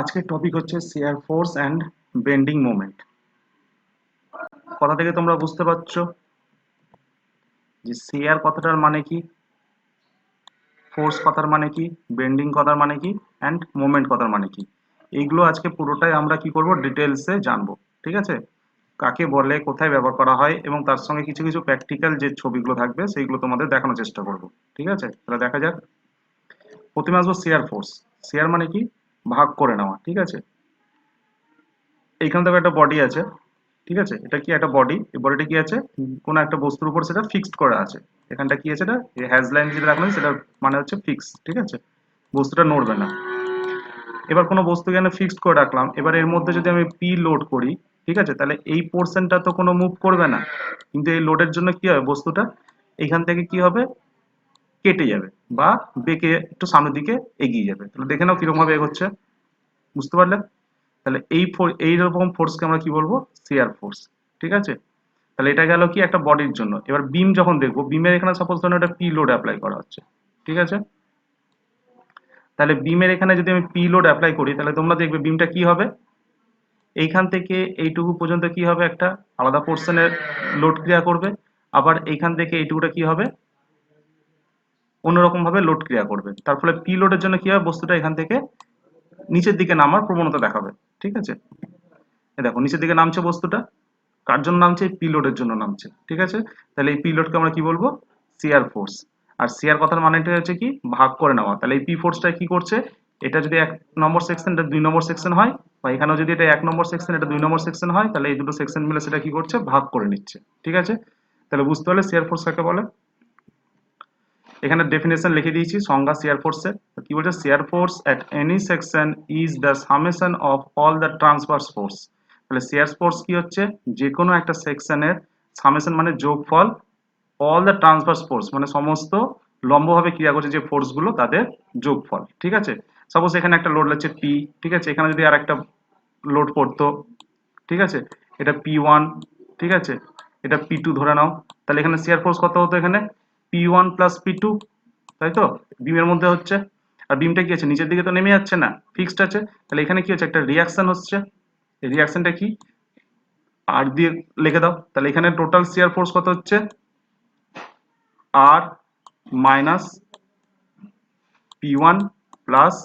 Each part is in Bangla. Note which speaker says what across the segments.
Speaker 1: আজকের টপিক হচ্ছে shear force and bending moment. কথা থেকে তোমরা বুঝতে পারছো যে শিয়ার কথাটার মানে কি, ফোর্স কথার মানে কি, বেন্ডিং কথার মানে কি, অ্যান্ড মোমেন্ট কথার মানে কি। এইগুলো আজকে পুরোটাই আমরা কি করব, ডিটেলসে জানবো। ঠিক আছে, কাকে বলে, কোথায় ব্যবহার করা হয়, এবং তার সঙ্গে কিছু কিছু প্র্যাকটিক্যাল যে ছবিগুলো থাকবে সেইগুলো তোমাদের দেখানোর চেষ্টা করব। ঠিক আছে, তাহলে দেখা যাক। প্রথমে আসবো শিয়ার ফোর্স। শিয়ার মানে কি, ভাগ করে নেওয়া। ঠিক আছে, এইখান থেকে একটা বডি আছে। ঠিক আছে, এটা কি একটা বডি, এই বডিটা কি আছে, কোনো একটা বস্তুর উপর সেটা ফিক্সড করা আছে। এখানটা কি আছে, এটা হ্যাজ লাইন যেটা রাখলাম সেটা মানে হচ্ছে ফিক্স। ঠিক আছে, বস্তুটা নড়বে না। এবার কোনো বস্তু এখানে ফিক্সড করে রাখলাম, এবার এর মধ্যে যদি আমি পি লোড করি, ঠিক আছে, তাহলে এই পোর্শনটা তো কোনো মুভ করবে না, কিন্তু এই লোডের জন্য কি হবে, বস্তুটা এখান থেকে কি হবে, কেটে যাবে বা বেঁকে একটু সামনের দিকে এগিয়ে যাবে। তাহলে দেখে নাও কিরকম ভাবে এগোচ্ছে, বুঝতে পারলে? তাহলে এইরকম ফোর্সকে আমরা কি বলবো, শিয়ার ফোর্স। ঠিক আছে, তাহলে এটা গেল কি একটা বডির জন্য। এবার বিম যখন দেখবো, বিমের এখানে সাপোজ ধরুন একটা পি লোড অ্যাপ্লাই করা হচ্ছে। ঠিক আছে, তাহলে বিমের এখানে যদি আমি পি লোড অ্যাপ্লাই করি, তাহলে তোমরা দেখবে বিমটা কি হবে, এইখান থেকে এইটুকু পর্যন্ত কি হবে, একটা আলাদা পোর্শনের লোড ক্রিয়া করবে। আবার এইখান থেকে এইটুকুটা কি হবে, অন্যরকম ভাবে লোড ক্রিয়া করবে। তার ফলে পি লোডের জন্য কি হবে, বস্তুটা এখান থেকে নিচের দিকে নামার প্রবণতা দেখাবে। ঠিক আছে, দেখো নিচের দিকে নামছে বস্তুটা, কার জন্য নামছে, পি লোডের জন্য নামছে। ঠিক আছে, তাহলে এই পি লোডকে আমরা কি বলবো, শিয়ার ফোর্স। আর শিয়ার কথার মানেটা হচ্ছে কি, ভাগ করে নেওয়া। তাহলে এই পি ফোর্সটা কি করছে, এটা যদি 1 নম্বর সেকশন, এটা 2 নম্বর সেকশন হয়, বা এখানেও যদি এটা 1 নম্বর সেকশন, এটা 2 নম্বর সেকশন হয়, তাহলে এই দুটো সেকশন মিলে সেটা কি করছে, ভাগ করে নিচ্ছে। ঠিক আছে, তাহলে বুঝতে পারলে শিয়ার ফোর্স কাকে বলে। এখানে ডেফিনেশন লিখে দিয়েছি, সংজ্ঞা শিয়ার ফোর্সের। কি বলছে, shear force at any section is the summation of all the transverse force. তাহলে শিয়ার ফোর্স কি হচ্ছে, যে কোনো একটা সেকশনের সামেশন মানে যোগফল, অল দ্য ট্রান্সভার্স ফোর্স মানে সমস্ত লম্বভাবে ক্রিয়া করছে যে ফোর্স গুলো তাদের যোগফল। ঠিক আছে, সাপোজ এখানে একটা লোড লাগছে পি। ঠিক আছে, এখানে যদি আর একটা লোড পড়তো, ঠিক আছে, এটা পি 1, ঠিক আছে, এটা পি 2 ধরে নাও, তাহলে এখানে শিয়ার ফোর্স কত হতো, এখানে P1 + P2, তাই তো, বিমের মধ্যে হচ্ছে। আর বিমটা কি আছে, নিচের দিকে তো নেমে যাচ্ছে না, ফিক্সড আছে। তাহলে এখানে কি হচ্ছে, একটা রিয়াকশন হচ্ছে। এই রিয়াকশনটা কি, আর দিয়ে লিখে দাও। তাহলে এখানে টোটাল শিয়ার ফোর্স কত হচ্ছে, R - P1 +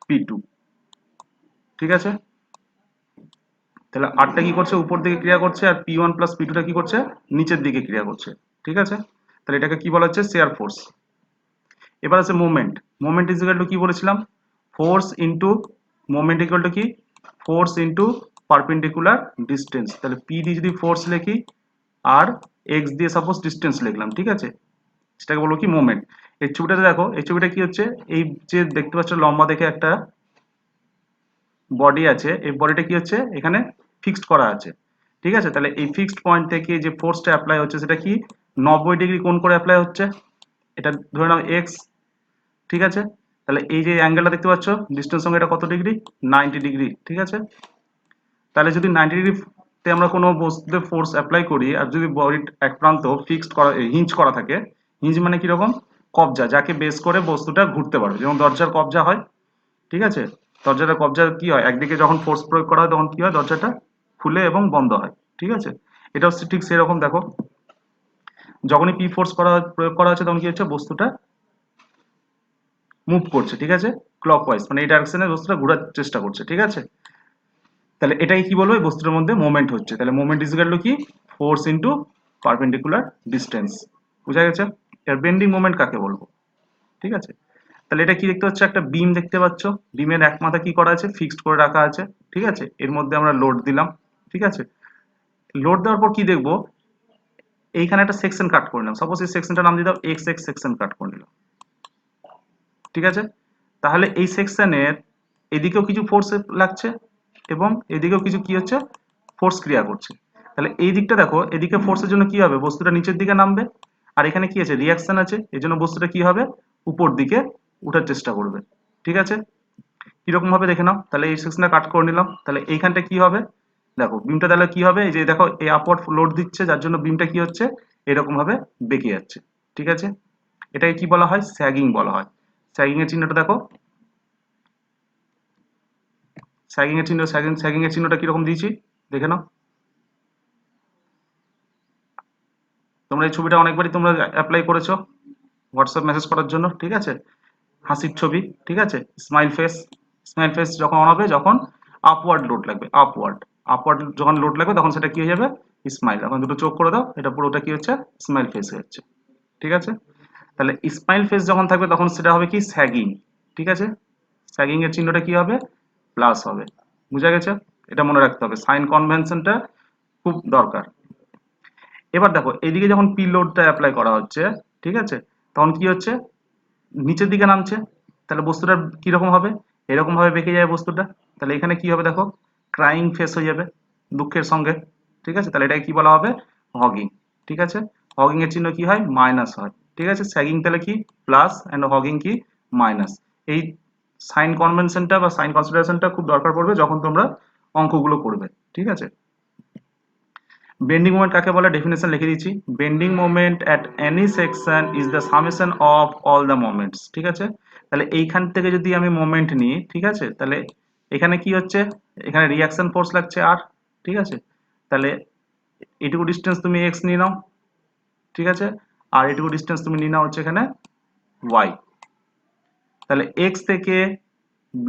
Speaker 1: P2। ঠিক আছে, তাহলে আরটা কি করছে, উপর দিকে ক্রিয়া করছে, আর P1 + P2টা কি করছে, নিচের দিকে ক্রিয়া করছে। ঠিক আছে, তাহলে এটাকে কি বলা হচ্ছে, শিয়ার ফোর্স। এবার আছে moment. Moment is equal to কি বলেছিলাম, force into, moment equal to কি, ফোর্স ইনটু পারপেন্ডিকুলার ডিস্টেন্স। তাহলে পি দিয়ে যদি ফোর্স লিখি, আর এক্স দিয়ে সাপোজ ডিস্টেন্স লিখলাম। ঠিক আছে, সেটাকে বলবো কি, মোমেন্ট। এই ছবিটাতে দেখো, এই ছবিটা কি হচ্ছে, এই যে দেখতে পাচ্ছ লম্বা দেখে একটা বডি আছে, এই বডিটা কি হচ্ছে, এখানে ফিক্সড করা আছে। ঠিক আছে, তাহলে এই ফিক্সড পয়েন্ট থেকে যে ফোর্সটা অ্যাপ্লাই হচ্ছে সেটা কি, 90 ডিগ্রি কোণ করে অ্যাপ্লাই হচ্ছে। এটা ধরে নাও এক্স। ঠিক আছে, তাহলে এই যে অ্যাঙ্গেলটা দেখতে পাচ্ছ ডিস্টেন্স সঙ্গে, এটা কত ডিগ্রি, 90 ডিগ্রি। ঠিক আছে, তাহলে যদি 90 ডিগ্রিতে আমরা কোনো বস্তুতে ফোর্স অ্যাপ্লাই করি, আর যদি বডির এক প্রান্ত ফিক্সড করা, হিঞ্জ করা থাকে, হিঞ্জ মানে কিরকম, কবজা, যাকে বেস করে বস্তুটা ঘুরতে পারবে, যেমন দরজার কবজা হয়। ঠিক আছে, দরজাটা কবজা কি হয়, একদিকে যখন ফোর্স প্রয়োগ করা হয় তখন কি হয়, দরজাটা খুলে এবং বন্ধ হয়। ঠিক আছে, এটা হচ্ছে ঠিক সেরকম। দেখো যখনই পি ফোর্স প্রয়োগ করা হচ্ছে, তখন কি হচ্ছে, বস্তুটা মুভ করছে। ঠিক আছে, ক্লকওয়াইজ মানে এই ডাইরেকশনে বস্তুটা ঘোরার চেষ্টা করছে। ঠিক আছে, তাহলে এটাই কি বলবো, এই বস্তুটার মধ্যে মোমেন্ট হচ্ছে। তাহলে মোমেন্ট ইজ ইকুয়াল টু কি, ফোর্স ইনটু পারপেন্ডিকুলার ডিস্টেন্স। বুঝা গেছে? এর বেন্ডিং মোমেন্ট কাকে বলবো? ঠিক আছে, তাহলে এটা কি দেখতে পাচ্ছ, একটা বিম দেখতে পাচ্ছ, বিমের এক মাথা কি করা আছে, ফিক্সড করে রাখা আছে। ঠিক আছে, এর মধ্যে আমরা লোড দিলাম। ঠিক আছে, লোড দেওয়ার পর কি দেখবো, এইখানে একটা সেকশন কাট করে নিলাম, সাপোজ এই সেকশনটার নাম দিয়ে দাও এক্স এক্স সেকশন কাট করে নিলাম। ঠিক আছে, তাহলে এই সেকশনের এদিকেও কিছু ফোর্স লাগছে, এবং এদিকেও কিছু কি হচ্ছে, ফোর্স ক্রিয়া করছে। তাহলে এই দিকটা দেখো, এদিকে ফোর্সের জন্য কি হবে, বস্তুটা নিচের দিকে নামবে, আর এখানে কি আছে, রিয়াকশন আছে, এই জন্য বস্তুটা কি হবে, উপর দিকে উঠার চেষ্টা করবে। ঠিক আছে, কিরকম ভাবে দেখে নাও, তাহলে এই সেকশনটা কাট করে নিলাম, তাহলে এইখানটা কি হবে, দেখো বিমটা তাহলে কি হবে, এই যে দেখো এই আপওয়ার্ড লোড দিচ্ছে, যার জন্য বিমটা কি হচ্ছে, এরকম ভাবে বেঁকে যাচ্ছে। ঠিক আছে, এটাকে কি বলা হয়, স্যাগিং বলা হয়। স্যাগিং এর চিহ্নটা দেখো, স্যাগিং এর চিহ্ন, স্যাগিং এর চিহ্নটা কিরকম দিয়েছি দেখে নাও। তোমরা এই ছবিটা অনেকবারই তোমরা অ্যাপ্লাই করেছো হোয়াটসঅ্যাপ মেসেজ করার জন্য, ঠিক আছে? হাসির ছবি, ঠিক আছে? স্মাইল ফেস, স্মাইল ফেস যখন অন হবে, যখন আপওয়ার্ড লোড লাগবে, আপওয়ার্ড যখন লোড লাগবে তখন সেটা কি হয়ে যাবে, স্মাইল। এখন দুটো চোখ করে দাও, এটা পুরোটা কি হচ্ছে, স্মাইল ফেস হয়ে যাচ্ছে, ঠিক আছে? তাহলে স্মাইল ফেস যখন থাকবে তখন সেটা হবে কি, স্যাগিং, ঠিক আছে? স্যাগিং এর চিহ্নটা কি হবে, প্লাস হবে। বুঝা গেছে? এটা মনে রাখতে হবে, সাইন কনভেনশনটা খুব দরকার। এবার দেখো এইদিকে যখন পি লোডটা অ্যাপ্লাই করা হচ্ছে, ঠিক আছে, তখন কি হচ্ছে, নিচের দিকে নামছে, তাহলে বস্তুটা কিরকম হবে, এরকম ভাবে বেঁকে যায় বস্তুটা। তাহলে এখানে কি হবে দেখো, ক্রাইং ফেস হয়ে যাবে, দুঃখের সঙ্গে, ঠিক আছে? তাহলে এটাকে কি বলা হবে, হগিং, ঠিক আছে? হগিং এর চিহ্ন কি হয়, মাইনাস হয়, ঠিক আছে? স্যাগিং তাহলে কি, প্লাস, এন্ড হগিং কি, মাইনাস। এই সাইন কনভেনশনটা বা সাইন কনসিডারেশনটা খুব দরকার পড়বে যখন তোমরা অঙ্কগুলো করবে, ঠিক আছে? বেন্ডিং মোমেন্ট কাকে বলে, ডেফিনেশন লিখে দিচ্ছি। Bending moment at any section is the summation of all the moments, ঠিক আছে? তাহলে এইখান থেকে যদি আমি মোমেন্ট নিই, ঠিক আছে, তাহলে এখানে কি হচ্ছে, এখানে রিয়াকশন ফোর্স লাগছে আর, ঠিক আছে? তাহলে এটুকু ডিস্টেন্স তুমি এক্স নিয়ে নাও, ঠিক আছে? আর এটুকু ডিস্টেন্স তুমি নিয়ে নাও হচ্ছে এখানে ওয়াই। তাহলে এক্স থেকে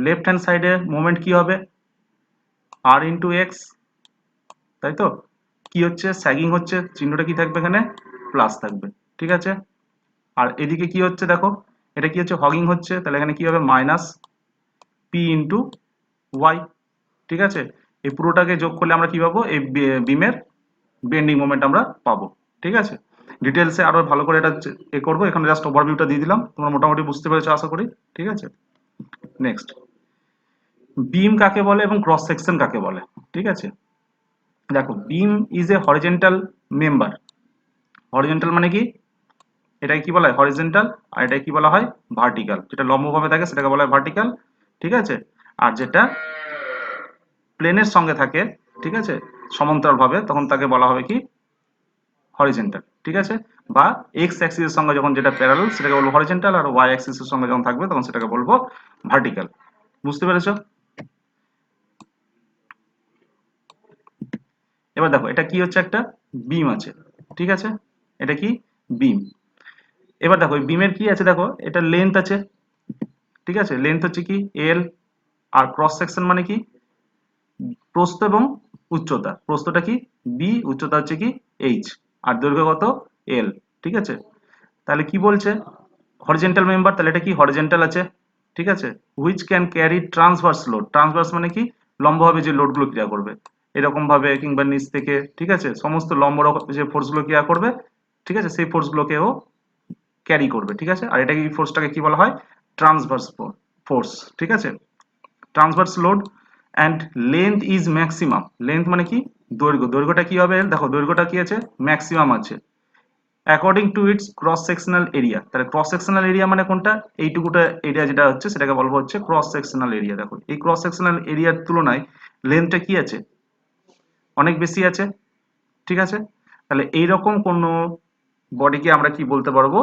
Speaker 1: লেফট হ্যান্ড সাইডে মোমেন্ট কি হবে, আর ইন্টু এক্স, তাই তো? কি হচ্ছে, স্যাগিং হচ্ছে, চিহ্নটা কি থাকবে এখানে, প্লাস থাকবে, ঠিক আছে? আর এদিকে কি হচ্ছে দেখো, এটা কি হচ্ছে, হগিং হচ্ছে, তাহলে এখানে কি হবে, মাইনাস পি ইন্টু ওয়াই, ঠিক আছে? এই পুরোটাকে যোগ করলে আমরা কি পাবো, এই বিমের বেন্ডিং মোমেন্ট আমরা পাবো, ঠিক আছে? ডিটেলসে আরো ভালো করে এটা এ করবো, এখানে জাস্ট ওভারভিউটা দিয়ে দিলাম, তোমরা মোটামুটি বুঝতে পেরেছো আশা করি, ঠিক আছে? নেক্সট, বিম কাকে বলে এবং ক্রস সেকশন কাকে বলে, ঠিক আছে? দেখো, beam is a horizontal member. Horizontal মানে কি, এটাকে কি বলা হয়, হরিজেন্টাল, আর এটাকে কি বলা হয়, ভার্টিক্যাল। যেটা লম্বভাবে থাকে সেটাকে বলা হয় ভার্টিক্যাল, ঠিক আছে? আর যেটা প্লেনের সঙ্গে থাকে, ঠিক আছে, সমান্তরাল ভাবে, তখন তাকে বলা হবে কি, হরিজেন্টাল, ঠিক আছে? বা এক্স অ্যাক্সিসের সঙ্গে যখন যেটা প্যারালাল সেটাকে বলবো হরিজেন্টাল, আর ওয়াই অ্যাক্সিসের সঙ্গে যখন থাকবে তখন সেটাকে বলবো ভার্টিক্যাল। বুঝতে পেরেছো? এবার দেখো এটা কি হচ্ছে, একটা বিম আছে, ঠিক আছে? এটা কি, বিম। এবার দেখো এই বিমের কি আছে, দেখো এটা লেন্থ আছে, ঠিক আছে? লেন্থ হচ্ছে কি, এল। আর ক্রস সেকশন মানে কি, প্রস্থ এবং উচ্চতা। প্রস্থটা কি, বি, উচ্চতা হচ্ছে কি, এইচ, আর দৈর্ঘ্য কত, এল, ঠিক আছে? তাহলে কি বলছে, হরিজেন্টাল মেম্বার, তাহলে এটা কি, হরিজেন্টাল আছে, ঠিক আছে? Which can carry transverse load. Transverse মানে কি, লম্বভাবে যে লোডগুলো ক্রিয়া করবে, এরকম ভাবে কিংবা নিচ থেকে, ঠিক আছে, সমস্ত লম্ব যে ফোর্সগুলো ক্রিয়া করবে, ঠিক আছে, সেই ফোর্সগুলোকেও ক্যারি করবে, ঠিক আছে? আর এটা কি, ফোর্সটাকে কি বলা হয়, ট্রান্সভার্স ফোর্স, ঠিক আছে? Transverse load and length is maximum. Length মানে কি, দৈর্ঘ্য। দৈর্ঘ্যটা কি হবে, দেখো দৈর্ঘ্যটা কি আছে, ম্যাক্সিমাম আছে, according to its cross sectional area. তাহলে ক্রস সেকশনাল এরিয়া মানে কোনটা, এইটুকুটা এরিয়া যেটা হচ্ছে সেটাকে বলবো হচ্ছে ক্রস সেকশনাল এরিয়া। দেখো এই ক্রস সেকশনাল এরিয়ার তুলনায় লেন্থটা কি আছে, অনেক বেশি আছে, ঠিক আছে? তাহলে এইরকম কোন বডিকে আমরা কি বলতে পারবো,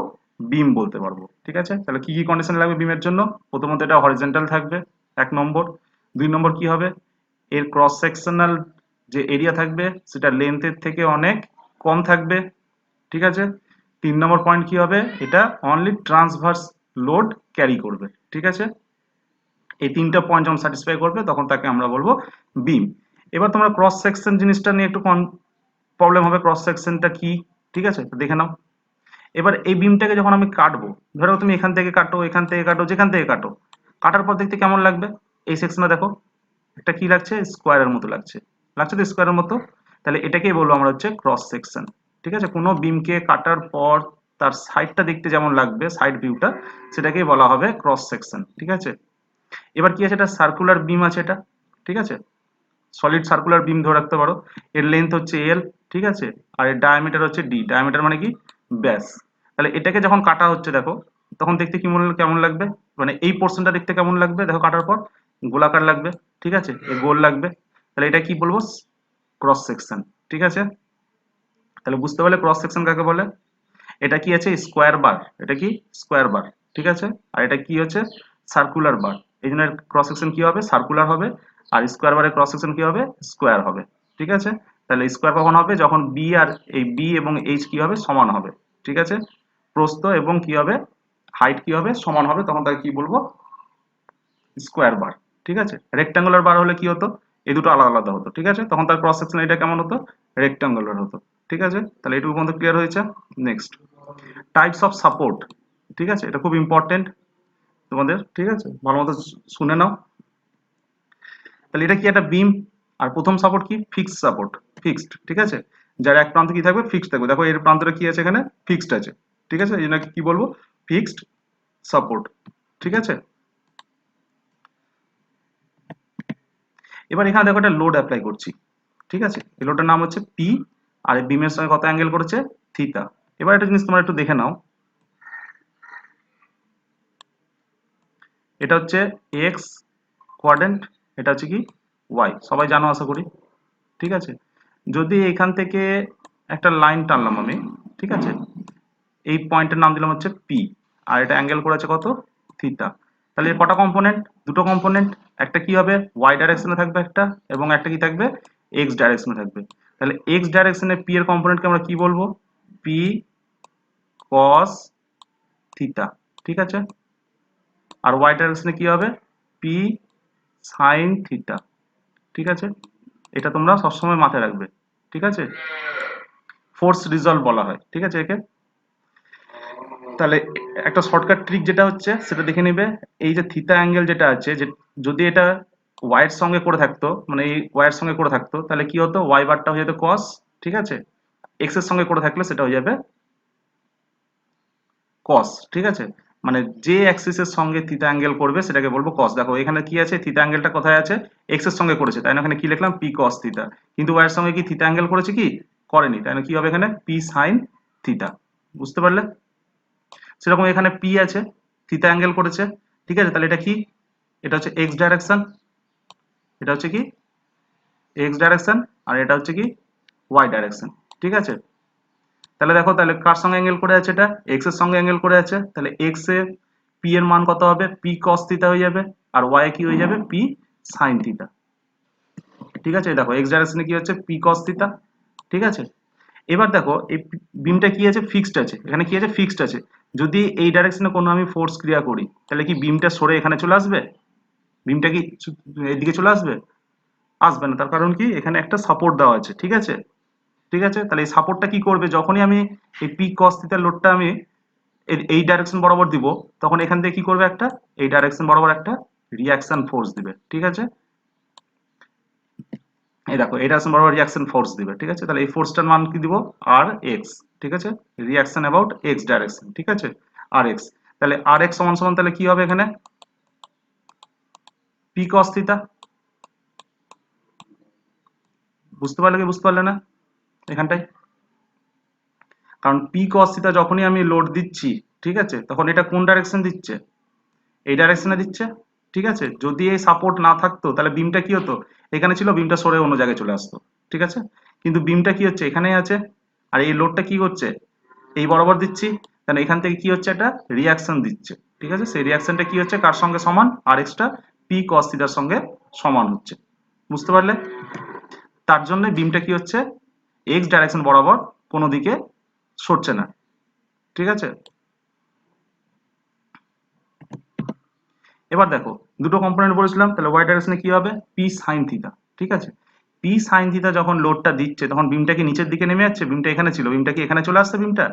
Speaker 1: বিম বলতে পারবো, ঠিক আছে? তাহলে কি কি কন্ডিশন লাগবে বিমের জন্য, প্রথমত এটা হরিজেন্টাল থাকবে, 1 নম্বর। 2 নম্বর কি হবে, এর ক্রস সেকশনাল যে এরিয়া থাকবে সেটা লেন্থের থেকে অনেক কম থাকবে, ঠিক আছে? 3 নম্বর পয়েন্ট কি হবে, এটা অনলি ট্রান্সভার্স লোড ক্যারি করবে, ঠিক আছে? এই 3টা পয়েন্ট যখন স্যাটিসফাই করবে তখন তাকে আমরা বলবো বিম। এবার তোমরা ক্রস সেকশন জিনিসটা নিয়ে একটু প্রবলেম হবে, ক্রস সেকশনটা কি, ঠিক আছে, তো দেখে নাও। এবার এই বিমটাকে যখন আমি কাটবো, ধরো তুমি এখান থেকে কাটো, এখান থেকে কাটো, যেখান থেকে কাটো, কাটার পর দেখতে কেমন লাগবে, এই সেকশনটা দেখো একটা কি লাগছে, স্কোয়ারের মতো লাগছে, লাগছে তো স্কোয়ারের মতো। তাহলে এটাকেই বলবো আমরা হচ্ছে ক্রস সেকশন, ঠিক আছে? কোনো বিমকে কাটার পর তার সাইডটা দেখতে যেমন লাগবে, সাইড ভিউটা, সেটাকেই বলা হবে ক্রস সেকশন, ঠিক আছে? এবার কি আছে, এটা সার্কুলার বিম আছে এটা, ঠিক আছে? সলিড সার্কুলার বিম ধরে রাখতে পারো। এর লেন্থ হচ্ছে এল, ঠিক আছে? আর এর ডায়ামিটার হচ্ছে ডি। ডায়ামিটার মানে কি, ব্যাস। তাহলে এটাকে যখন কাটা হচ্ছে দেখো, তখন দেখতে কেমন লাগবে, মানে এই পোর্শনটা দেখতে কেমন লাগবে দেখো, কাটার পর গোলাকার লাগবে, ঠিক আছে, এই গোল লাগবে। তাহলে এটা কি বলবো, ক্রস সেকশন, ঠিক আছে? তাহলে বুঝতে পারলে ক্রস সেকশন কাকে বলে। এটা কি আছে, স্কোয়ার বার, এটা কি, স্কোয়ার বার, ঠিক আছে? আর এটা কি হচ্ছে, সার্কুলার বার, এই জন্য ক্রস সেকশন কি হবে, সার্কুলার হবে, আর স্কোয়ার বারের ক্রস সেকশন কি হবে, স্কোয়ার হবে। ঠিক আছে, তাহলে স্কোয়ার কখন হবে, যখন বি আর এই বি এবং এইচ কি হবে, সমান হবে। ঠিক আছে, প্রস্থ এবং কি হবে, হাইট কি হবে, সমান হবে, তখন তাকে কি বলবো, স্কোয়ার বার। ঠিক আছে, রেক্টাঙ্গুলার বার হলে কি হতো, এই দুটো আলাদা আলাদা হতো। ঠিক আছে, তখন তার ক্রস সেকশন এটা কেমন হতো, রেক্টাঙ্গুলার হতো। ঠিক আছে, তাহলে এটুকু পর্যন্ত ক্লিয়ার হয়েছে। Next, types of support. ঠিক আছে, এটা খুব ইম্পর্টেন্ট তোমাদের। ঠিক আছে, ভালো মতো শুনে নাও। তাহলে এটা কি একটা বিম, আর প্রথম সাপোর্ট কি, ফিক্সড সাপোর্ট, ফিক্সড। ঠিক আছে, যার এক প্রান্ত কি থাকবে, ফিক্সড থাকবে। দেখো এর প্রান্তটা কি আছে, এখানে ফিক্সড আছে। ঠিক আছে, এই জন্য কি বলবো, ফিক্সড সাপোর্ট। ঠিক আছে, এবার এখানে দেখো একটা লোড অ্যাপ্লাই করছি। ঠিক আছে, এই লোডটার নাম হচ্ছে পি, আর এই বিমের সঙ্গে কত অ্যাঙ্গেল করেছে, থিটা। এবার একটা জিনিস তোমরা একটু দেখে নাও, এটা হচ্ছে এক্স কোয়াড্রেন্ট, এটা হচ্ছে কি ওয়াই, সবাই জানো আশা করি। ঠিক আছে, যদি এখান থেকে একটা লাইন টানলাম আমি, ঠিক আছে, এই পয়েন্টের নাম দিলাম হচ্ছে পি, আর এটা অ্যাঙ্গেল করেছে কত, থিটা। তাহলে এর কটা কম্পোনেন্ট, দুটো কম্পোনেন্ট, একটা কি হবে ওয়াই ডাইরেকশনে থাকবে একটা, এবং একটা কি থাকবে, এক্স ডাইরেকশনে থাকবে। তাহলে এক্স ডাইরেকশনে পি এর কম্পোনেন্টকে আমরা কি বলবো, পি কস থিটা। ঠিক আছে, আর ওয়াই ডাইরেকশনে কি হবে, পি সাইন থিটা। ঠিক আছে, এটা তোমরা সবসময় মাথায় রাখবে। ঠিক আছে, ফোর্স রিজলভ বলা হয়। ঠিক আছে একে। তাহলে একটা শর্টকাট ট্রিক যেটা হচ্ছে সেটা দেখে নিবে, এই যে থিটা অ্যাঙ্গেল যেটা আছে, যে যদি এটা ওয়াই এর সঙ্গে করে থাকতো, মানে এই ওয়াই এর সঙ্গে করে থাকতো, তাহলে কি হতো, ওয়াই বারটা হয়ে যেত কস। ঠিক আছে, এক্স এর সঙ্গে করে থাকলে সেটা হয়ে যাবে কস। ঠিক আছে, মানে যে অ্যাক্সিস এর সঙ্গে থিটা অ্যাঙ্গেল করবে সেটাকে বলবো কস। দেখো এখানে কি আছে, থিটা অ্যাঙ্গেলটা কোথায় আছে, এক্স এর সঙ্গে করেছে, তাই না, এখানে কি লিখলাম, পি কস থিটা। কিন্তু ওয়াই এর সঙ্গে কি থিটা অ্যাঙ্গেল করেছে কি, করেনি, তাই না, কি হবে এখানে, পি সাইন থিটা। বুঝতে পারলে, সেরকম এখানে পি আছে, থিটা অ্যাঙ্গেল করেছে। ঠিক আছে, তাহলে এটা কি, এটা হচ্ছে এক্স ডাইরেকশন, এটা হচ্ছে কি এক্স ডাইরেকশন, আর এটা হচ্ছে কি ওয়াই ডাইরেকশন। ঠিক আছে, তাহলে দেখো, তাহলে কার সঙ্গে অ্যাঙ্গেল করে আছে, এটা এক্স এর সঙ্গে অ্যাঙ্গেল করে আছে, তাহলে এক্স এ পি এর মান কত হবে, পি কস থিটা হয়ে যাবে, আর ওয়াই কি হয়ে যাবে, পি সাইন থিটা। ঠিক আছে, দেখো এক্স ডাইরেকশনে কি হচ্ছে, পি কস থিটা। ঠিক আছে, এবার দেখো এই বিমটা কি আছে, ফিক্সড আছে, এখানে কি আছে, ফিক্সড আছে। যদি এই ডাইরেকশনে কোনো আমি ফোর্স ক্রিয়া করি, তাহলে কি বিমটা সরে এখানে চলে আসবে, বিমটা কি এদিকে চলে আসবে, আসবে না। তার কারণ কি, এখানে একটা সাপোর্ট দেওয়া আছে। ঠিক আছে, ঠিক আছে, তাহলে এই সাপোর্টটা কি করবে, যখনই আমি এই পি কস থিটার লোডটা আমি এই ডাইরেকশন বরাবর দিব, তখন এখান থেকে কি করবে, একটা এই ডাইরেকশন বরাবর একটা রিয়াকশন ফোর্স দিবে। ঠিক আছে, এই দেখো এই ডাইরেকশন বরাবর রিয়াকশন ফোর্স দিবে। ঠিক আছে, তাহলে এই ফোর্সটার মান কি দিব, আর এক্স। ঠিক আছে, রিয়াকশন অ্যাবাউট এক্স ডাইরেকশন। ঠিক আছে, আর এক্স, তাহলে আর এক্স সমান সমান তাহলে কি হবে এখানে, পি কস থিটা। বুঝতে পারলে কি বুঝতে পারলে না এখানটায়, কারণ পি কস থিটা যখনই আমি লোড দিচ্ছি, ঠিক আছে, তখন এটা কোন ডাইরেকশন দিচ্ছে, এই ডাইরেকশনে দিচ্ছে। ঠিক আছে, যদি এই সাপোর্ট না থাকতো তাহলে বিমটা কি হতো, এখানে ছিল, বিমটা সরে অন্য জায়গায় চলে আসতো। ঠিক আছে, কিন্তু বিমটা কি হচ্ছে, এখানেই আছে, আর এই লোডটা কি হচ্ছে, এই বরাবর দিচ্ছি, তাহলে এখান থেকে কি হচ্ছে, একটা রিয়াকশন দিচ্ছে। ঠিক আছে, সেই রিয়াকশনটা কি হচ্ছে, কার সঙ্গে সমান, আর এক্সটা পি কস থিটার সঙ্গে সমান হচ্ছে। বুঝতে পারলে, তার জন্য বিমটা কি হচ্ছে, এক্স ডাইরেকশন বরাবর কোনো দিকে সরছে না। ঠিক আছে, এবার দেখো দুটো কম্পোনেন্ট বলেছিলাম, তাহলে ওয়াই ডাইরেকশনে কি হবে, পি সাইন থিটা। ঠিক আছে, পি সাইন থিটা যখন লোডটা দিচ্ছে, তখন বিমটা কি নিচের দিকে নেমে যাচ্ছে, বিমটা এখানে ছিল, বিমটা কি এখানে চলে আসছে, বিমটা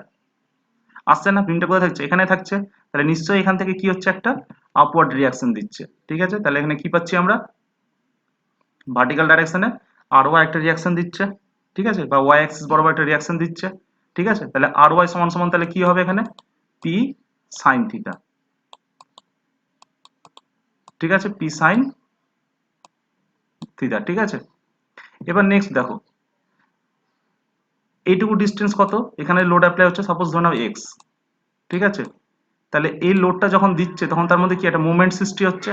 Speaker 1: আসছে না, বিমটা কোথায় থাকছে, এখানে থাকছে। তাহলে নিশ্চয়ই এখান থেকে কি হচ্ছে, একটা আপওয়ার্ড রিয়াকশন দিচ্ছে। ঠিক আছে, তাহলে এখানে কি পাচ্ছি আমরা, ভার্টিক্যাল ডাইরেকশনে আর ওয়াই একটা রিয়াকশন দিচ্ছে। ঠিক আছে, বা ওয়াই অ্যাক্সিস বরাবর একটা রিয়াকশন দিচ্ছে। ঠিক আছে, তাহলে আর ওয়াই সমান সমান তাহলে কি হবে এখানে, পি সাইন থিটা। ঠিক আছে, পি সাইন থিটা। ঠিক আছে, এবার নেক্সট দেখো, এইটুকু ডিস্টেন্স কত, এখানে লোড অ্যাপ্লাই হচ্ছে, সাপোজ ধরে নাও এক্স। ঠিক আছে, তাহলে এই লোডটা যখন দিচ্ছে, তখন তার মধ্যে কি একটা মুভমেন্ট সৃষ্টি হচ্ছে,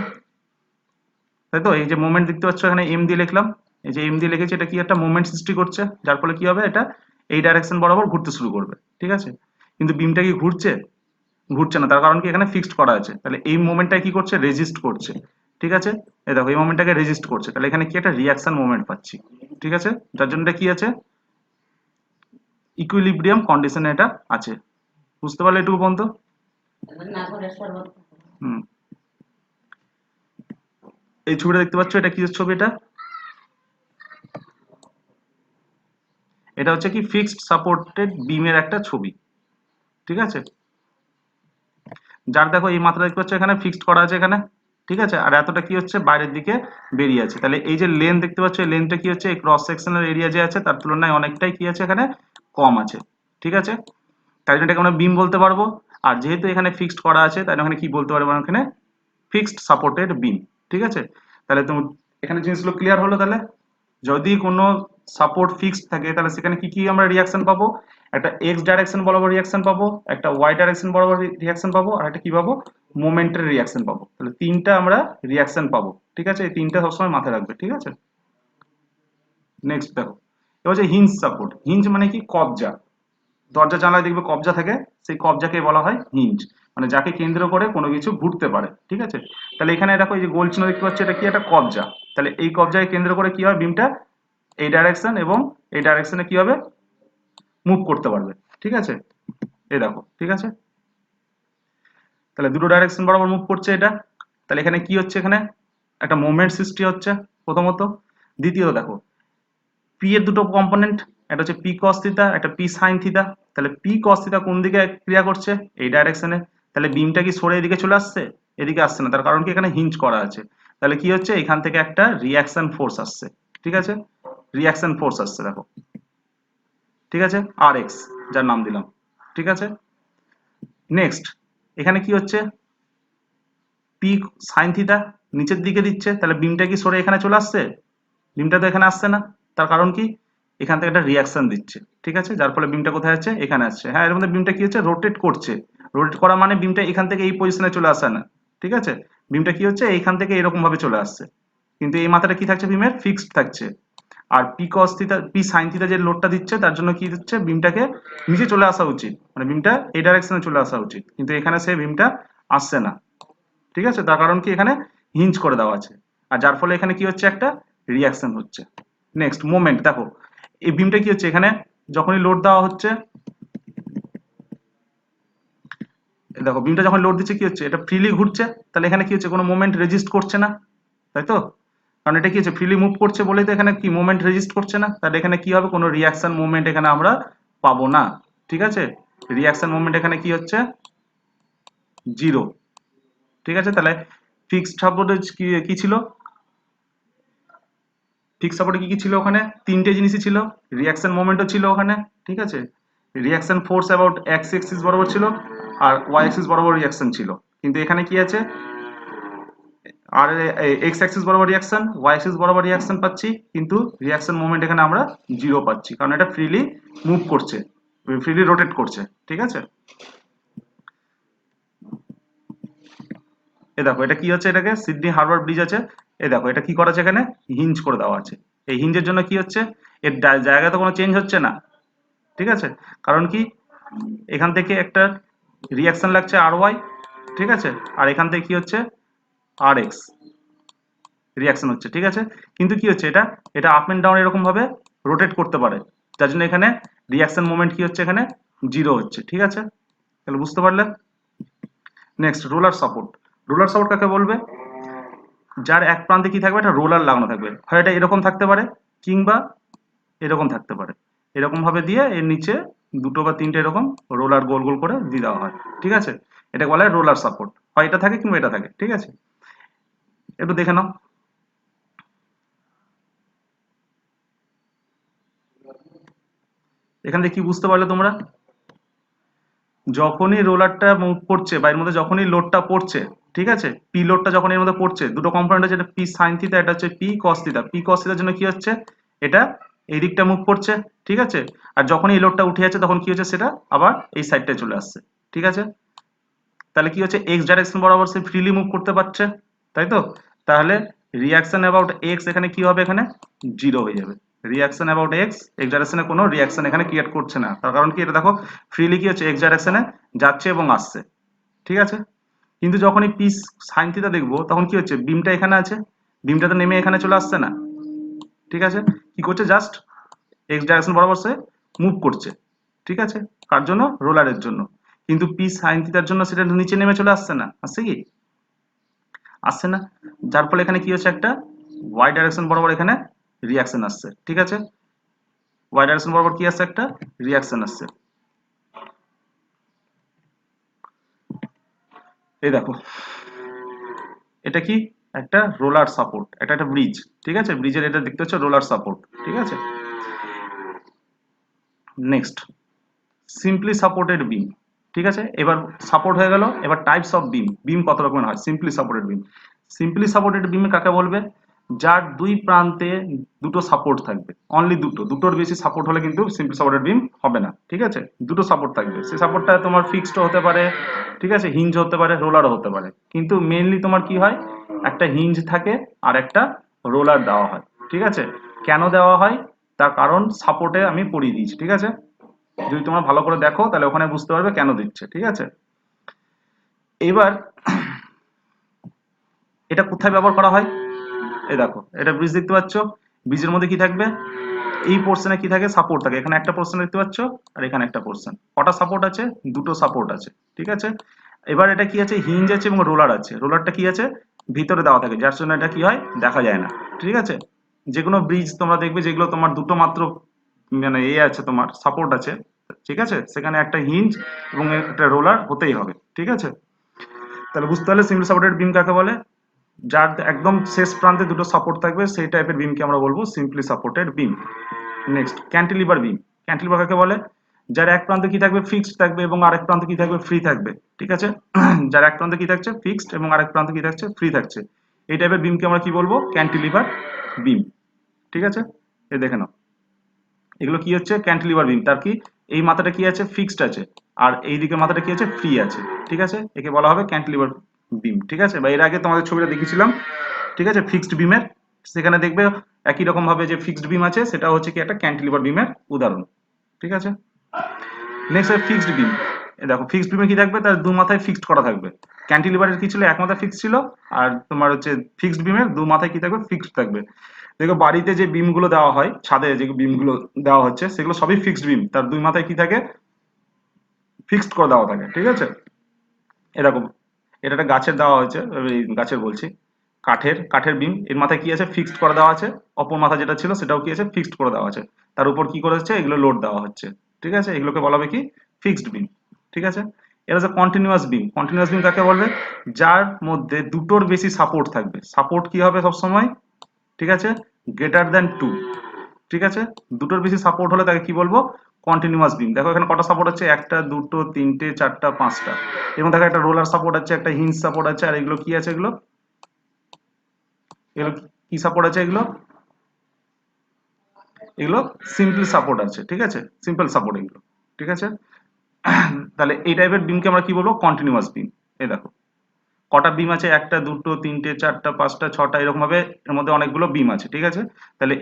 Speaker 1: তাই তো, এই যে মুভমেন্ট দেখতে পাচ্ছ, এখানে এম দিয়ে লিখলাম, এই যে এম দিয়ে লিখেছি, এটা কি একটা মুভমেন্ট সৃষ্টি করছে, যার ফলে কি হবে, এটা এই ডাইরেকশন বরাবর ঘুরতে শুরু করবে। ঠিক আছে, কিন্তু বিমটা কি ঘুরছে, ঘুরছে না, তার কারণ কি, এখানে ফিক্সড করা আছে, তাহলে এই মুভমেন্টটা কি করছে, রেজিস্ট করছে। ঠিক আছে, এই দেখো এই মোমেন্টটাকে রেজিস্ট করছে, তাহলে এখানে কি একটা রিয়াকশন মোমেন্ট পাচ্ছি। ঠিক আছে, যার জন্য এটা কি আছে, ইকুইলিব্রিয়াম কন্ডিশনে এটা আছে। বুঝতে পারলে এটুকু পর্যন্ত? হুম, এই ছবিটা দেখতে পাচ্ছ, এটা কি ছবি? এটা হচ্ছে কি ফিক্সড সাপোর্টেড বিমের একটা ছবি। ঠিক আছে, যার দেখো এই মাত্রা দেখতে পাচ্ছ এখানে ফিক্সড করা আছে এখানে। ঠিক আছে, আর এতটা কি হচ্ছে বাইরের দিকে বেরিয়ে আছে, তাহলে এই যে লেন্থ দেখতে পাচ্ছ, এই লেন্থটা কি হচ্ছে, এই ক্রস সেকশনাল এরিয়া যে আছে তার তুলনায় অনেকটাই কি আছে এখানে কম আছে। ঠিক আছে, তাই জন্য এটাকে আমরা বিম বলতে পারবো। আর যেহেতু এখানে ফিক্সড করা আছে, তাই এখানে কি বলতে পারবো, এখানে ফিক্সড সাপোর্টেড বিম। ঠিক আছে, তাহলে তুমি এখানে জিনিসগুলো ক্লিয়ার হলো। তাহলে যদি কোনো সাপোর্ট ফিক্সড থাকে তাহলে সেখানে কি কি আমরা রিয়াকশন পাবো, একটা এক্স ডাইরেকশন বরাবর রিয়াকশন পাবো, একটা ওয়াই ডাইরেকশন বরাবর রিয়াকশন পাবো, আর একটা কি পাবো, মোমেন্টের রিয়াকশন পাবো। তাহলে তিনটা আমরা রিয়াকশন পাবো। ঠিক আছে, এই তিনটা সবসময় মাথায় রাখবে। ঠিক আছে, নেক্সট দেখো, এবার যে হিঞ্জ সাপোর্ট। হিঞ্জ মানে কি, কবজা। দরজা জানলায় দেখবে কবজা থাকে, সেই কবজাকে বলা হয় হিঞ্জ, মানে যাকে কেন্দ্র করে কোনো কিছু ঘুরতে পারে। ঠিক আছে, তাহলে এখানে দেখো এই যে গোল চিহ্ন দেখতে পাচ্ছ, এটা কি, একটা কবজা। তাহলে এই কবজাকে কেন্দ্র করে কি হয়, বিমটা এই ডাইরেকশন এবং এই ডাইরেকশনে কি হবে, মুভ করতে পারবে। ঠিক আছে, এই দেখো। ঠিক আছে, তাহলে দুটো ডাইরেকশন বরাবর মুভ করছে এটা। তাহলে এখানে কি হচ্ছে, এখানে একটা মোমেন্ট সৃষ্টি হচ্ছে প্রথমত। দ্বিতীয়ত দেখো, পি এর দুটো কম্পোনেন্ট, একটা হচ্ছে পি কস থিটা, একটা পি সাইন থিটা। তাহলে পি কস থিটা কোন দিকে ক্রিয়া করছে, এই ডাইরেকশনে। তাহলে বিমটা কি সরে এদিকে চলে আসছে, এদিকে আসছে না, তার কারণ কি এখানে হিঞ্জ করা আছে। তাহলে কি হচ্ছে, এখান থেকে একটা রিয়াকশন ফোর্স আসছে। ঠিক আছে, রিয়াকশন ফোর্স আসছে দেখো। ঠিক আছে, আর এক্স, যার নাম দিলাম। ঠিক আছে, নেক্সট এখানে কি হচ্ছে, পি সাইন থিটা নিচের দিকে দিচ্ছে, তাহলে বিমটা কি সরে এখানে চলে আসছে, বিমটা তো এখানে আসছে না, তার কারণ কি, এখান থেকে একটা রিয়াকশন দিচ্ছে। ঠিক আছে, যার ফলে বিমটা কোথায় আছে, এখানে আসছে। হ্যাঁ, এর মধ্যে বিমটা কি হচ্ছে, রোটেট করছে। রোটেট করা মানে বিমটা এখান থেকে এই পজিশনে চলে আসে না। ঠিক আছে, বিমটা কি হচ্ছে, এইখান থেকে এরকম ভাবে চলে আসছে, কিন্তু এই মাথাটা কি থাকছে, বিমের ফিক্সড থাকছে। আর P cos theta, P sine theta যে লোডটা দিচ্ছে, তার জন্য কি হচ্ছে, বিমটাকে নিচে চলে আসা উচিত, মানে বিমটা এই ডাইরেকশনে চলে আসা উচিত, কিন্তু এখানে সেই বিমটা আসছে না। ঠিক আছে, তার কারণ কি, এখানে হিঞ্জ করে দেওয়া আছে, আর যার ফলে এখানে কি হচ্ছে, একটা রিয়াকশন হচ্ছে। নেক্সট মোমেন্ট দেখো, এই বিমটা কি হচ্ছে, এখানে যখনই লোড দেওয়া হচ্ছে, দেখো বিমটা যখন লোড দিচ্ছে কি হচ্ছে, এটা ফ্রিলি ঘুরছে, তাহলে এখানে কি হচ্ছে, কোনো মোমেন্ট রেজিস্ট করছে না, তাই তো? কারণ এটা কি হচ্ছে, ফ্রিলি মুভ করছে বলেই তো এখানে কি মোমেন্ট রেজিস্ট করছে না, তাহলে এখানে কি হবে, কোনো রিয়াকশন মোমেন্ট এখানে আমরা পাবো না। ঠিক আছে, রিয়াকশন মোমেন্ট এখানে কি হচ্ছে, জিরো। ঠিক আছে, তাহলে ফিক্সড সাপোর্টে কি ছিল, ফিক্সড সাপোর্টে কি কি ছিল, ওখানে তিনটে জিনিসই ছিল, রিয়াকশন মোমেন্টও ছিল ওখানে। ঠিক আছে, reaction force about x axis বরাবর ছিল, আর ওয়াই এক্সিস বরাবর রিয়াকশন ছিল। কিন্তু এখানে কি আছে, আর এক্স অ্যাক্সিস বরাবর রিয়াকশন, ওয়াই অ্যাক্সিস বরাবর রিয়াকশন পাচ্ছি, কিন্তু রিয়াকশন মোমেন্ট এখানে আমরা জিরো পাচ্ছি, কারণ এটা ফ্রিলি মুভ করছে, ফ্রিলি রোটেট করছে। ঠিক আছে, এ দেখো এটা কি হচ্ছে, এটাকে সিডনি হারবার ব্রিজ আছে, এ দেখো এটা কি করা আছে, এখানে হিঞ্জ করে দেওয়া আছে। এই হিঞ্জের জন্য কি হচ্ছে, এর জায়গা তো কোনো চেঞ্জ হচ্ছে না। ঠিক আছে, কারণ কি, এখান থেকে একটা রিয়াকশন লাগছে আর ওয়াই। ঠিক আছে, আর এখান থেকে কি হচ্ছে, আর এক্স রিয়াকশন হচ্ছে। ঠিক আছে, কিন্তু কি হচ্ছে, এটা এটা আপ এন্ড ডাউন এরকম ভাবে রোটেট করতে পারে, যার জন্য এখানে রিয়াকশন মোমেন্ট কি হচ্ছে, এখানে জিরো হচ্ছে। ঠিক আছে, তাহলে বুঝতে পারলে। Next roller support. Roller support কাকে বলবে, যার এক প্রান্তে কি থাকবে, একটা রোলার লাগানো থাকবে, হয় এটা এরকম থাকতে পারে, কিংবা এরকম থাকতে পারে। এরকম ভাবে দিয়ে এর নিচে দুটো বা তিনটে এরকম রোলার গোল গোল করে দিয়ে দেওয়া হয়। ঠিক আছে, এটা বলা হয় রোলার সাপোর্ট, হয় এটা থাকে কিংবা এটা থাকে। ঠিক আছে, একটু দেখে নাও। এখান থেকে কি বুঝতে পারলে তোমরা, যখনই রোলারটা মুভ করছে বা এর মধ্যে যখনই লোডটা পড়ছে, ঠিক আছে, পি লোডটা যখন এর মধ্যে পড়ছে, দুটো কম্পোনেন্ট আছে, এটা পি সাইন থিটা, এটা হচ্ছে পি কস থিটা। পি কস থিটার জন্য কি হচ্ছে, এটা এই দিকটা মুভ করছে। ঠিক আছে, আর যখনই এই লোডটা উঠে যাচ্ছে তখন কি হচ্ছে, সেটা আবার এই সাইডটায় চলে আসছে। ঠিক আছে, তাহলে কি হচ্ছে, এক্স ডাইরেকশন বরাবর সে ফ্রিলি মুভ করতে পারছে, তাই তো? তাহলে রিয়াকশন অ্যাবাউট এক্স এখানে কি হবে, এখানে জিরো হয়ে যাবে। রিয়াকশন অ্যাবাউট এক্স, এক্স ডাইরেকশনে কোনো রিয়াকশন এখানে ক্রিয়েট করছে না, তার কারণ কি, এটা দেখো ফ্রিলি কি হচ্ছে, এক্স ডাইরেকশনে যাচ্ছে এবং আসছে। ঠিক আছে, কিন্তু যখনই পি সাইন থিটা দেখবো তখন কি হচ্ছে, বিমটা এখানে আছে, বিমটা তো নেমে এখানে চলে আসছে না, ঠিক আছে, কি করছে, জাস্ট এক্স ডাইরেকশন বরাবর সে মুভ করছে, ঠিক আছে, কার জন্য, রোলারের জন্য। কিন্তু পি সাইন থিটার জন্য সেটা নিচে নেমে চলে আসছে না, আসছে কি, আসছে না, যার ফলে এখানে কি হচ্ছে, একটা ওয়াই ডাইরেকশন বরাবর এখানে রিয়াকশন আসছে, ঠিক আছে, ওয়াই ডাইরেকশন বরাবর কি আসছে, একটা রিয়াকশন আসছে। এই দেখো, এটা কি, একটা রোলার সাপোর্ট, এটা একটা ব্রিজ, ঠিক আছে, ব্রিজের এটা দেখতে হচ্ছে রোলার সাপোর্ট, ঠিক আছে। নেক্সট, সিম্পলি সাপোর্টেড বিম, ঠিক আছে, এবার সাপোর্ট হয়ে গেল, এবার টাইপস অফ বিম, বিম কত রকমের হয়, সিম্পলি সাপোর্টেড বিম। সিম্পলি সাপোর্টেড বিম কাকে বলবে, যার দুই প্রান্তে দুটো সাপোর্ট থাকবে, অনলি দুটো, দুটোর বেশি সাপোর্ট হলে কিন্তু সিম্পলি সাপোর্টেড বিম হবে না, ঠিক আছে, দুটো সাপোর্ট থাকবে, সেই সাপোর্টটা তোমার ফিক্সড হতে পারে, ঠিক আছে, হিঞ্জ হতে পারে, রোলারও হতে পারে, কিন্তু মেইনলি তোমার কি হয়, একটা হিঞ্জ থাকে আর একটা রোলার দেওয়া হয়, ঠিক আছে। কেন দেওয়া হয়, তার কারণ সাপোর্টে আমি পড়িয়ে দিয়েছি, ঠিক আছে, যদি তোমরা ভালো করে দেখো তাহলে ওখানে বুঝতে পারবে কেন দিচ্ছে, ঠিক আছে। এবার এটা কোথায় ব্যবহার করা হয়, এই দেখো, এটা ব্রিজ দেখতে পাচ্ছ, ব্রিজের মধ্যে কি থাকবে, এই পোর্শনে কি থাকে, সাপোর্ট থাকে, এখানে একটা পোর্শন দেখতে পাচ্ছ আর এখানে একটা পোর্শন, কটা সাপোর্ট আছে, দুটো সাপোর্ট আছে, ঠিক আছে। এবার এটা কি আছে, হিঞ্জ আছে এবং রোলার আছে, রোলারটা কি আছে, ভিতরে দেওয়া থাকে, যার জন্য এটা কি হয়, দেখা যায় না, ঠিক আছে। যে কোনো ব্রিজ তোমরা দেখবে যেগুলো তোমার দুটো মাত্র মানে এ আছে, তোমার সাপোর্ট আছে, ঠিক আছে, সেখানে একটা হিঞ্জ এবং একটা রোলার হতেই হবে, ঠিক আছে। তাহলে বুঝতে পারলে সিম্পলি সাপোর্টেড বিম কাকে বলে, যার একদম শেষ প্রান্তে দুটো সাপোর্ট থাকবে সেই টাইপের বিমকে আমরা বলবো simply supported beam. Next, cantilever beam, cantilever কাকে বলে, যার এক প্রান্তে কি থাকবে, ফিক্সড থাকবে এবং আরেক প্রান্তে কি থাকবে, ফ্রি থাকবে, ঠিক আছে। যার এক প্রান্তে কি থাকছে, ফিক্সড এবং আরেক প্রান্তে কি থাকছে, ফ্রি থাকছে, এই টাইপের বিমকে আমরা কি বলবো, ক্যান্টিলিভার বিম, ঠিক আছে। এই দেখে নাও, এগুলো কি হচ্ছে, ক্যান্টিলিভার বিম, তার কি, এই মাথাটা কি আছে, ফিক্সড আছে, আর এই দিকের মাথাটা কি আছে, ফ্রি আছে, ঠিক আছে, একে বলা হবে ক্যান্টিলিভার বিম, ঠিক আছে। বা এর আগে তোমাদের ছবিটা দেখিয়েছিলাম, ঠিক আছে, ফিক্সড বিমের, সেখানে দেখবে একই রকম ভাবে যে ফিক্সড বিম আছে সেটা হচ্ছে কি একটা ক্যান্টিলিভার বিমের উদাহরণ, ঠিক আছে। নেক্সট ফিক্সড বিম, দেখো ফিক্সড বিমে কি থাকবে, তার দু মাথায় ফিক্সড করা থাকবে, ক্যান্টিলিভারের কি ছিল, এক মাথায় ফিক্সড ছিল, আর তোমার হচ্ছে ফিক্সড বিমের দু মাথায় কি থাকবে, ফিক্সড থাকবে। দেখো বাড়িতে যে বিমগুলো দেওয়া হয়, ছাদে যে বিমগুলো দেওয়া হচ্ছে সেগুলো সবই ফিক্সড বিম, তার দুই মাথায় কি থাকে, ফিক্সড করে দেওয়া থাকে, ঠিক আছে। এরকম, এটা একটা গাছের দেওয়া হয়েছে, এই গাছের বলছি, কাঠের, কাঠের বিম, এর মাথায় কি আছে, ফিক্সড করে দেওয়া আছে, অপর মাথা যেটা ছিল সেটাও কি আছে, ফিক্সড করে দেওয়া আছে, তার উপর কি করা হচ্ছে, এগুলো লোড দেওয়া হচ্ছে, ঠিক আছে, এগুলোকে বলা হবে কি, ফিক্সড বিম, ঠিক আছে। এর হচ্ছে কন্টিনিউয়াস বিম, কন্টিনিউয়াস বিম কাকে বলবে, যার মধ্যে দুটোর বেশি সাপোর্ট থাকবে, সাপোর্ট কি হবে সব সময়, ঠিক আছে, গ্রেটার দ্যান টু, ঠিক আছে, দুটোর বেশি সাপোর্ট হলে তাকে কি বলবো, কন্টিনিউয়াস বিম। দেখো এখানে কটা সাপোর্ট আছে, একটা, দুটো, তিনটে, চারটা, পাঁচটা, এবং দেখো একটা রোলার সাপোর্ট আছে, একটা হিঞ্জ সাপোর্ট আছে, আর এগুলো কি আছে, এগুলো এগুলো কি সাপোর্ট আছে, এগুলো এগুলো সিম্পল সাপোর্ট আছে, ঠিক আছে, সিম্পল সাপোর্ট এগুলো, ঠিক আছে। তাহলে এই টাইপের বিমকে আমরা কি বলবো, কন্টিনিউয়াস বিম। এই দেখো কটা বিম আছে, একটা, দুটো, তিনটে, চারটা, পাঁচটা, ছটা, এরকম ভাবে এর মধ্যে অনেকগুলো বিম আছে, ঠিক আছে। তাহলে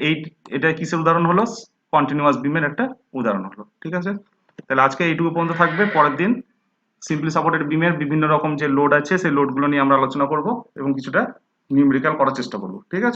Speaker 1: এটা কিসের উদাহরণ হলো, কন্টিনিউয়াস বিমের একটা উদাহরণ হলো, ঠিক আছে। তাহলে আজকে এইটুকু পর্যন্ত থাকবে, পরের দিন সিম্পলি সাপোর্টেড বিমের বিভিন্ন রকম যে লোড আছে সেই লোডগুলো নিয়ে আমরা আলোচনা করব এবং কিছুটা নিউমেরিক্যাল করার চেষ্টা করব, ঠিক আছে।